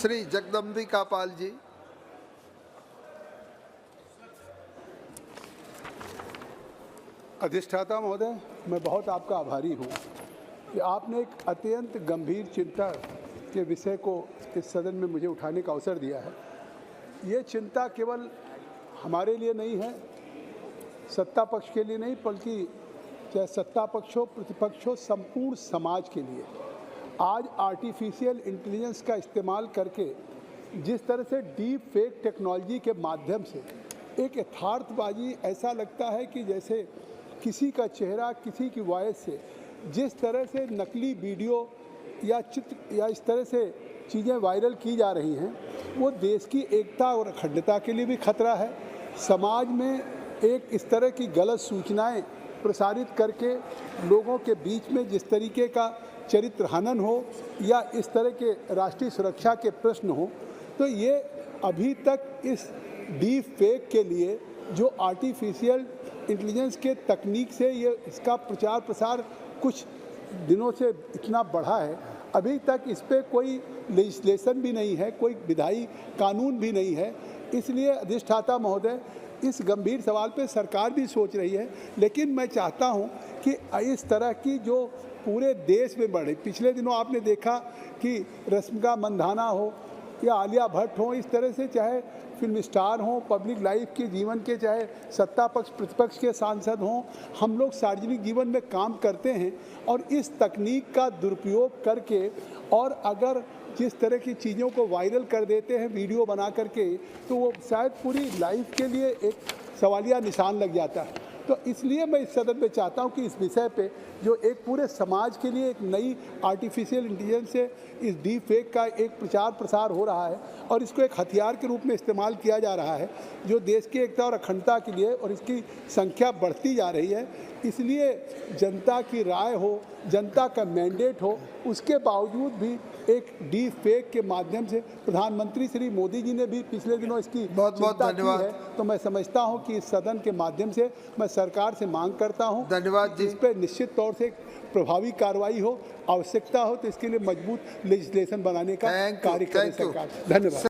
श्री जगदम्बिका पाल जी। अधिष्ठाता महोदय, मैं बहुत आपका आभारी हूँ कि आपने एक अत्यंत गंभीर चिंता के विषय को इस सदन में मुझे उठाने का अवसर दिया है। ये चिंता केवल हमारे लिए नहीं है, सत्ता पक्ष के लिए नहीं, बल्कि चाहे सत्ता पक्ष हो प्रतिपक्ष हो, संपूर्ण समाज के लिए। आज आर्टिफिशियल इंटेलिजेंस का इस्तेमाल करके जिस तरह से डीप फेक टेक्नोलॉजी के माध्यम से एक यथार्थबाजी, ऐसा लगता है कि जैसे किसी का चेहरा, किसी की वॉइस से जिस तरह से नकली वीडियो या चित्र या इस तरह से चीज़ें वायरल की जा रही हैं, वो देश की एकता और अखंडता के लिए भी खतरा है। समाज में एक इस तरह की गलत सूचनाएं प्रसारित करके लोगों के बीच में जिस तरीके का चरित्र हनन हो या इस तरह के राष्ट्रीय सुरक्षा के प्रश्न हो, तो ये अभी तक इस डीप फेक के लिए जो आर्टिफिशियल इंटेलिजेंस के तकनीक से ये इसका प्रचार प्रसार कुछ दिनों से इतना बढ़ा है, अभी तक इस पे कोई लेजिस्लेशन भी नहीं है, कोई विधायी कानून भी नहीं है। इसलिए अधिष्ठाता महोदय, इस गंभीर सवाल पे सरकार भी सोच रही है, लेकिन मैं चाहता हूं कि इस तरह की जो पूरे देश में बढ़े। पिछले दिनों आपने देखा कि रश्मिका मंदाना हो या आलिया भट्ट हो, इस तरह से चाहे फिल्म स्टार हों, पब्लिक लाइफ के जीवन के, चाहे सत्ता पक्ष प्रतिपक्ष के सांसद हों, हम लोग सार्वजनिक जीवन में काम करते हैं और इस तकनीक का दुरुपयोग करके और अगर जिस तरह की चीज़ों को वायरल कर देते हैं वीडियो बना करके, तो वो शायद पूरी लाइफ के लिए एक सवालिया निशान लग जाता है। तो इसलिए मैं इस सदन में चाहता हूं कि इस विषय पे जो एक पूरे समाज के लिए एक नई आर्टिफिशियल इंटेलिजेंस से इस डीप फेक का एक प्रचार प्रसार हो रहा है और इसको एक हथियार के रूप में इस्तेमाल किया जा रहा है, जो देश की एकता और अखंडता के लिए, और इसकी संख्या बढ़ती जा रही है। इसलिए जनता की राय हो, जनता का मैंडेट हो, उसके बावजूद भी एक डीप फेक के माध्यम से प्रधानमंत्री श्री मोदी जी ने भी पिछले दिनों इसकी बहुत धन्यवाद है। तो मैं समझता हूं कि इस सदन के माध्यम से मैं सरकार से मांग करता हूं, धन्यवाद जी, इस पर निश्चित तौर से प्रभावी कार्रवाई हो, आवश्यकता हो तो इसके लिए मजबूत लेजिस्लेशन बनाने का कार्य करे सरकार। धन्यवाद।